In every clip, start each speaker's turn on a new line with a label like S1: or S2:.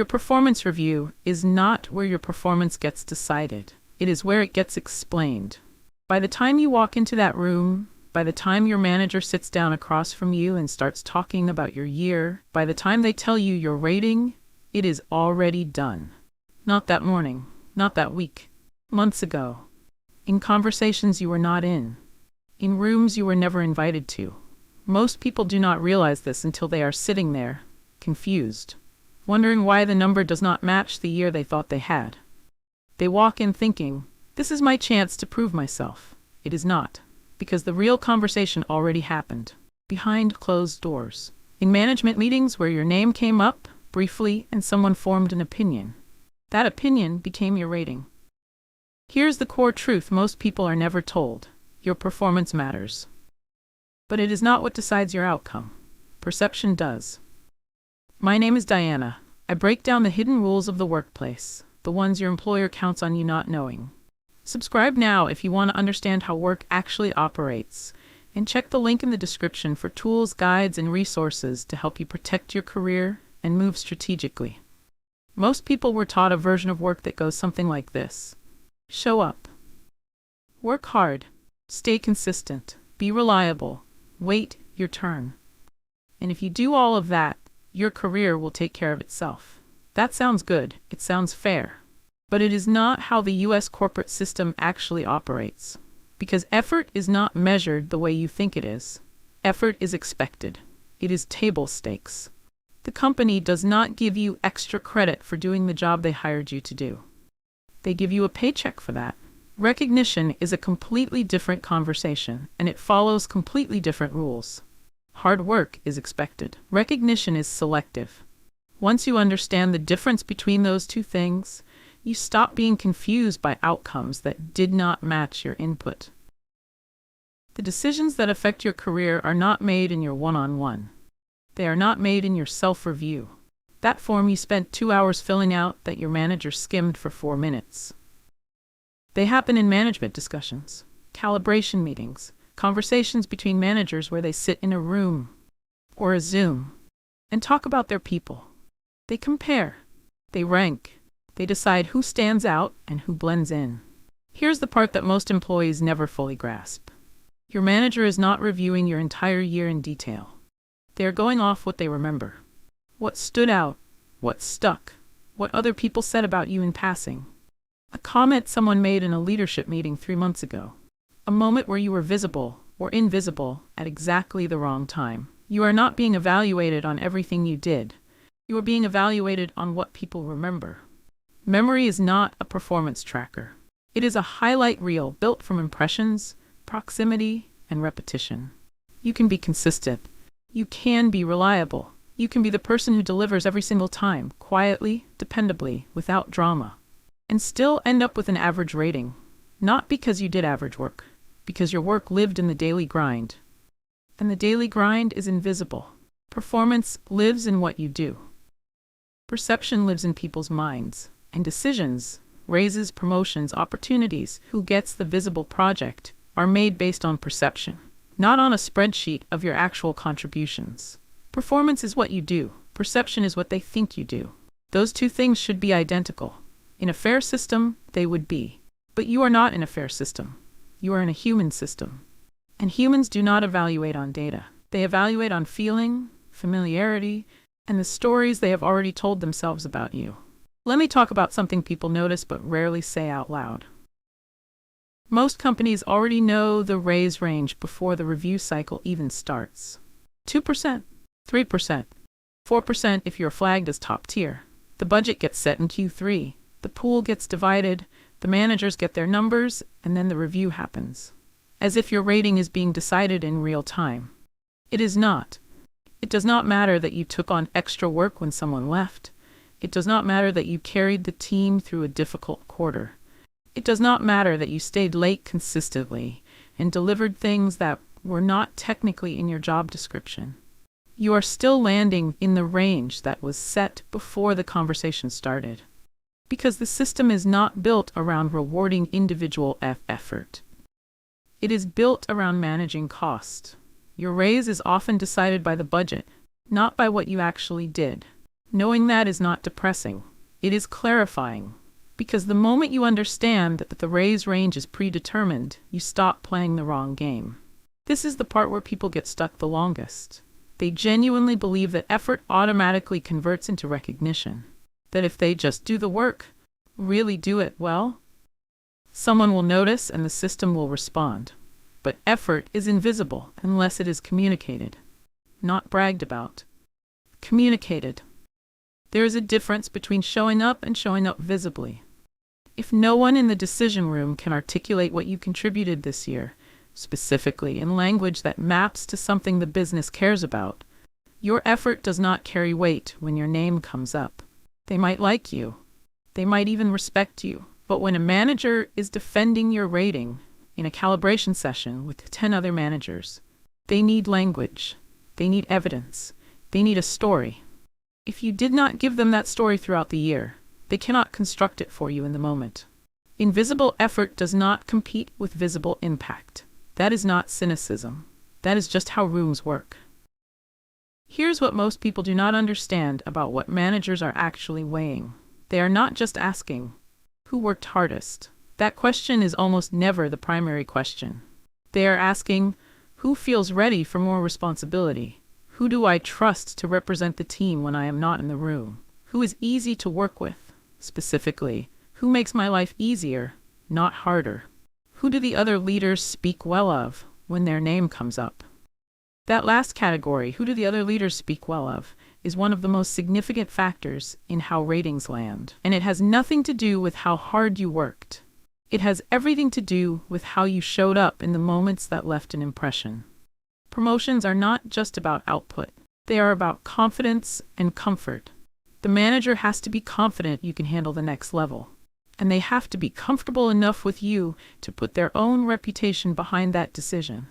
S1: Your performance review is not where your performance gets decided. It is where it gets explained. By the time you walk into that room, by the time your manager sits down across from you and starts talking about your year, by the time they tell you your rating, it is already done. Not that morning, not that week, months ago. In conversations you were not in rooms you were never invited to. Most people do not realize this until they are sitting there, confused, wondering why the number does not match the year they thought they had. They walk in thinking, "This is my chance to prove myself." It is not, because the real conversation already happened, behind closed doors. In management meetings where your name came up, briefly, and someone formed an opinion. That opinion became your rating. Here's the core truth most people are never told. Your performance matters. But it is not what decides your outcome. Perception does. My name is Diana. I break down the hidden rules of the workplace, the ones your employer counts on you not knowing. Subscribe now if you want to understand how work actually operates, and check the link in the description for tools, guides, and resources to help you protect your career and move strategically. Most people were taught a version of work that goes something like this. Show up. Work hard. Stay consistent. Be reliable. Wait your turn. And if you do all of that, your career will take care of itself. That sounds good. It sounds fair. But it is not how the U.S. corporate system actually operates. Because effort is not measured the way you think it is. Effort is expected. It is table stakes. The company does not give you extra credit for doing the job they hired you to do. They give you a paycheck for that. Recognition is a completely different conversation, and it follows completely different rules. Hard work is expected. Recognition is selective. Once you understand the difference between those two things, you stop being confused by outcomes that did not match your input. The decisions that affect your career are not made in your one-on-one. They are not made in your self-review. That form you spent 2 hours filling out that your manager skimmed for 4 minutes. They happen in management discussions, calibration meetings, conversations between managers where they sit in a room or a Zoom and talk about their people. They compare, they rank, they decide who stands out and who blends in. Here's the part that most employees never fully grasp. Your manager is not reviewing your entire year in detail. They are going off what they remember. What stood out, what stuck, what other people said about you in passing. A comment someone made in a leadership meeting 3 months ago. A moment where you were visible or invisible at exactly the wrong time. You are not being evaluated on everything you did. You are being evaluated on what people remember. Memory is not a performance tracker. It is a highlight reel built from impressions, proximity, and repetition. You can be consistent. You can be reliable. You can be the person who delivers every single time, quietly, dependably, without drama, and still end up with an average rating. Not because you did average work, because your work lived in the daily grind. And the daily grind is invisible. Performance lives in what you do. Perception lives in people's minds, and decisions, raises, promotions, opportunities, who gets the visible project, are made based on perception, not on a spreadsheet of your actual contributions. Performance is what you do. Perception is what they think you do. Those two things should be identical. In a fair system, they would be. But you are not in a fair system. You are in a human system. And humans do not evaluate on data. They evaluate on feeling, familiarity, and the stories they have already told themselves about you. Let me talk about something people notice but rarely say out loud. Most companies already know the raise range before the review cycle even starts. 2%, 3%, 4% if you're flagged as top tier. The budget gets set in Q3. The pool gets divided, the managers get their numbers, and then the review happens. As if your rating is being decided in real time. It is not. It does not matter that you took on extra work when someone left. It does not matter that you carried the team through a difficult quarter. It does not matter that you stayed late consistently and delivered things that were not technically in your job description. You are still landing in the range that was set before the conversation started. Because the system is not built around rewarding individual effort. It is built around managing cost. Your raise is often decided by the budget, not by what you actually did. Knowing that is not depressing. It is clarifying. Because the moment you understand that the raise range is predetermined, you stop playing the wrong game. This is the part where people get stuck the longest. They genuinely believe that effort automatically converts into recognition. That if they just do the work, really do it well, someone will notice and the system will respond. But effort is invisible unless it is communicated, not bragged about. Communicated. There is a difference between showing up and showing up visibly. If no one in the decision room can articulate what you contributed this year, specifically in language that maps to something the business cares about, your effort does not carry weight when your name comes up. They might like you. They might even respect you. But when a manager is defending your rating in a calibration session with 10 other managers, they need language. They need evidence. They need a story. If you did not give them that story throughout the year, they cannot construct it for you in the moment. Invisible effort does not compete with visible impact. That is not cynicism. That is just how rooms work. Here's what most people do not understand about what managers are actually weighing. They are not just asking, who worked hardest? That question is almost never the primary question. They are asking, who feels ready for more responsibility? Who do I trust to represent the team when I am not in the room? Who is easy to work with? Specifically, who makes my life easier, not harder? Who do the other leaders speak well of when their name comes up? That last category, who do the other leaders speak well of, is one of the most significant factors in how ratings land. And it has nothing to do with how hard you worked. It has everything to do with how you showed up in the moments that left an impression. Promotions are not just about output. They are about confidence and comfort. The manager has to be confident you can handle the next level. And they have to be comfortable enough with you to put their own reputation behind that decision.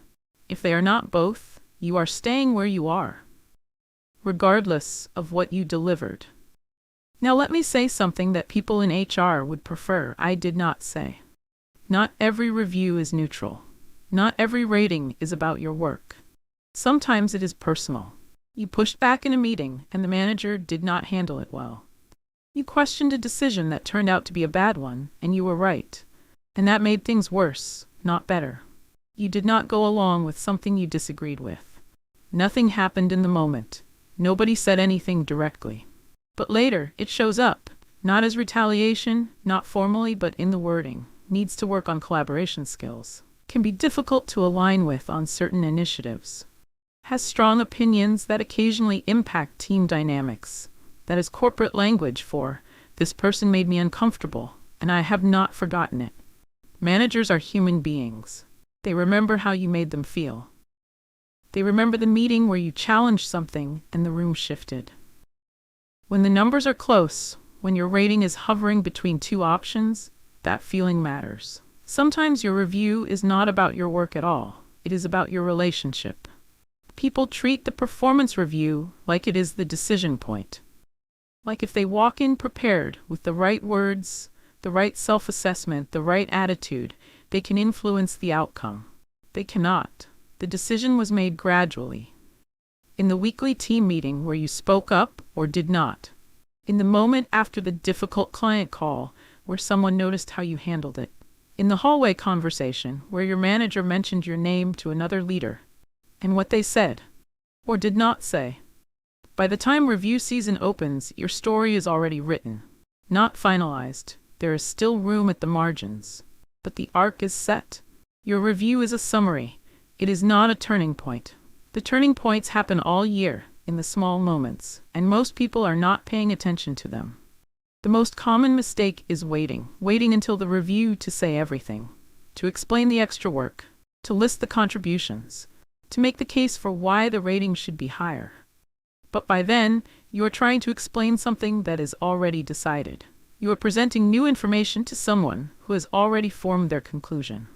S1: If they are not both, you are staying where you are, regardless of what you delivered. Now let me say something that people in HR would prefer I did not say. Not every review is neutral. Not every rating is about your work. Sometimes it is personal. You pushed back in a meeting and the manager did not handle it well. You questioned a decision that turned out to be a bad one, and you were right. And that made things worse, not better. You did not go along with something you disagreed with. Nothing happened in the moment. Nobody said anything directly. But later, it shows up, not as retaliation, not formally, but in the wording. Needs to work on collaboration skills. Can be difficult to align with on certain initiatives. Has strong opinions that occasionally impact team dynamics. That is corporate language for, this person made me uncomfortable, and I have not forgotten it. Managers are human beings. They remember how you made them feel. They remember the meeting where you challenged something and the room shifted. When the numbers are close, when your rating is hovering between two options, that feeling matters. Sometimes your review is not about your work at all. It is about your relationship. People treat the performance review like it is the decision point. Like if they walk in prepared with the right words, the right self-assessment, the right attitude, they can influence the outcome. They cannot. The decision was made gradually. In the weekly team meeting where you spoke up or did not. In the moment after the difficult client call where someone noticed how you handled it. In the hallway conversation where your manager mentioned your name to another leader. And what they said or did not say. By the time review season opens, your story is already written, not finalized. There is still room at the margins, but the arc is set. Your review is a summary. It is not a turning point. The turning points happen all year, in the small moments, and most people are not paying attention to them. The most common mistake is waiting until the review to say everything, to explain the extra work, to list the contributions, to make the case for why the rating should be higher. But by then, you are trying to explain something that is already decided. You are presenting new information to someone who has already formed their conclusion.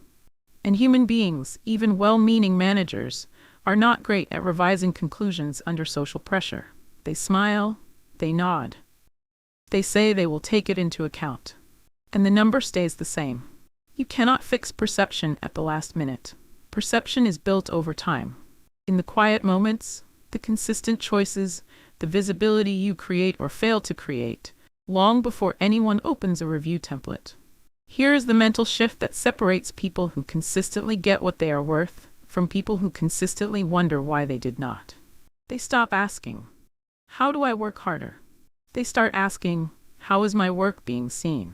S1: And human beings, even well-meaning managers, are not great at revising conclusions under social pressure. They smile, they nod. They say they will take it into account. And the number stays the same. You cannot fix perception at the last minute. Perception is built over time. In the quiet moments, the consistent choices, the visibility you create or fail to create, long before anyone opens a review template. Here is the mental shift that separates people who consistently get what they are worth from people who consistently wonder why they did not. They stop asking, "How do I work harder?" They start asking, "How is my work being seen?"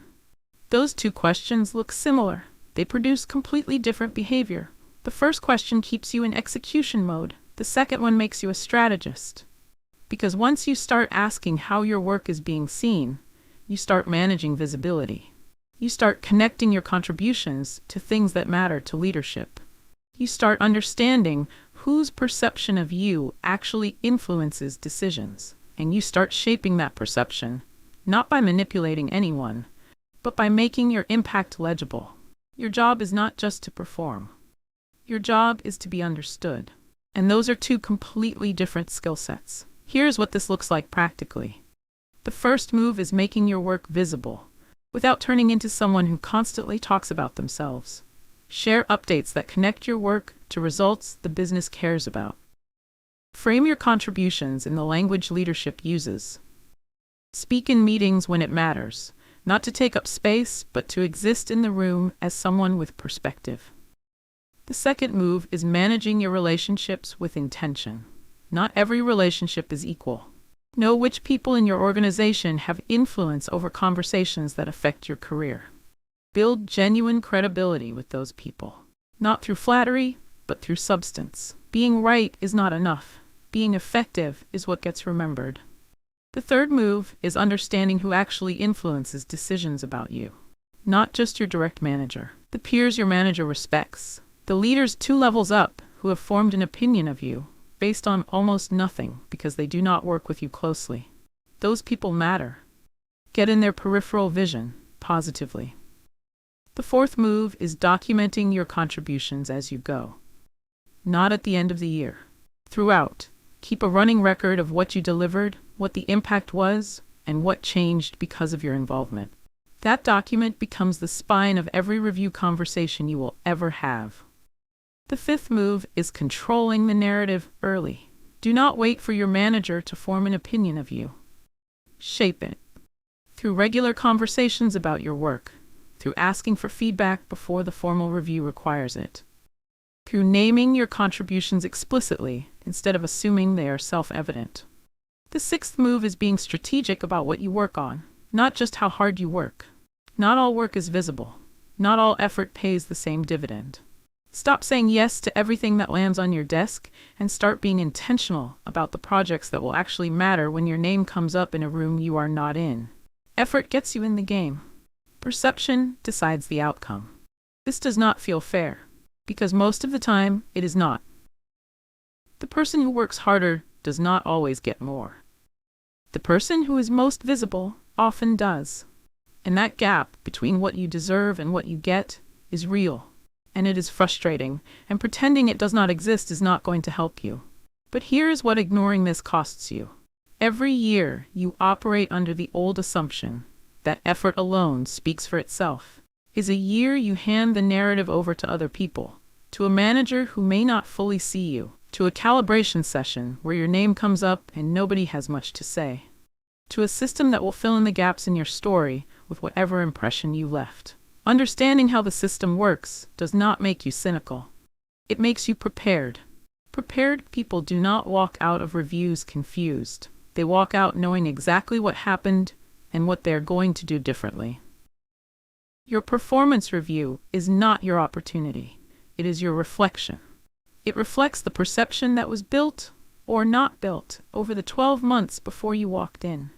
S1: Those two questions look similar. They produce completely different behavior. The first question keeps you in execution mode. The second one makes you a strategist. Because once you start asking how your work is being seen, you start managing visibility. You start connecting your contributions to things that matter to leadership. You start understanding whose perception of you actually influences decisions, and you start shaping that perception, not by manipulating anyone, but by making your impact legible. Your job is not just to perform. Your job is to be understood. And those are two completely different skill sets. Here's what this looks like practically. The first move is making your work visible, without turning into someone who constantly talks about themselves. Share updates that connect your work to results the business cares about. Frame your contributions in the language leadership uses. Speak in meetings when it matters, not to take up space, but to exist in the room as someone with perspective. The second move is managing your relationships with intention. Not every relationship is equal. Know which people in your organization have influence over conversations that affect your career. Build genuine credibility with those people, not through flattery, but through substance. Being right is not enough. Being effective is what gets remembered. The third move is understanding who actually influences decisions about you. Not just your direct manager, the peers your manager respects, the leaders 2 levels up who have formed an opinion of you based on almost nothing because they do not work with you closely. Those people matter. Get in their peripheral vision positively. The fourth move is documenting your contributions as you go. Not at the end of the year. Throughout, keep a running record of what you delivered, what the impact was, and what changed because of your involvement. That document becomes the spine of every review conversation you will ever have. The fifth move is controlling the narrative early. Do not wait for your manager to form an opinion of you. Shape it. Through regular conversations about your work, through asking for feedback before the formal review requires it, through naming your contributions explicitly instead of assuming they are self-evident. The sixth move is being strategic about what you work on, not just how hard you work. Not all work is visible. Not all effort pays the same dividend. Stop saying yes to everything that lands on your desk and start being intentional about the projects that will actually matter when your name comes up in a room you are not in. Effort gets you in the game. Perception decides the outcome. This does not feel fair, because most of the time it is not. The person who works harder does not always get more. The person who is most visible often does. And that gap between what you deserve and what you get is real. And it is frustrating, and pretending it does not exist is not going to help you. But here is what ignoring this costs you. Every year, you operate under the old assumption that effort alone speaks for itself. Is a year you hand the narrative over to other people, to a manager who may not fully see you, to a calibration session where your name comes up and nobody has much to say, to a system that will fill in the gaps in your story with whatever impression you left. Understanding how the system works does not make you cynical. It makes you prepared. Prepared people do not walk out of reviews confused. They walk out knowing exactly what happened and what they're going to do differently. Your performance review is not your opportunity. It is your reflection. It reflects the perception that was built or not built over the 12 months before you walked in.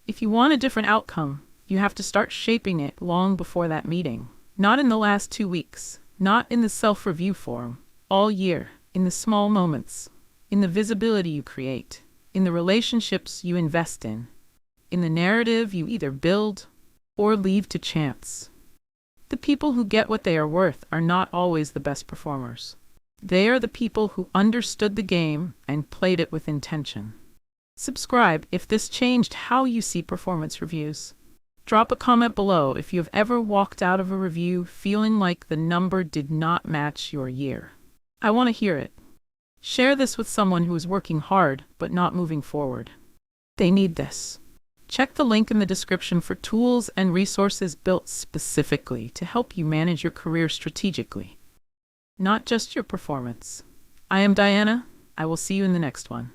S1: If you want a different outcome, you have to start shaping it long before that meeting. Not in the last 2 weeks, not in the self-review forum, all year, in the small moments, in the visibility you create, in the relationships you invest in the narrative you either build or leave to chance. The people who get what they are worth are not always the best performers. They are the people who understood the game and played it with intention. Subscribe if this changed how you see performance reviews. Drop a comment below if you have ever walked out of a review feeling like the number did not match your year. I want to hear it. Share this with someone who is working hard but not moving forward. They need this. Check the link in the description for tools and resources built specifically to help you manage your career strategically, not just your performance. I am Diana. I will see you in the next one.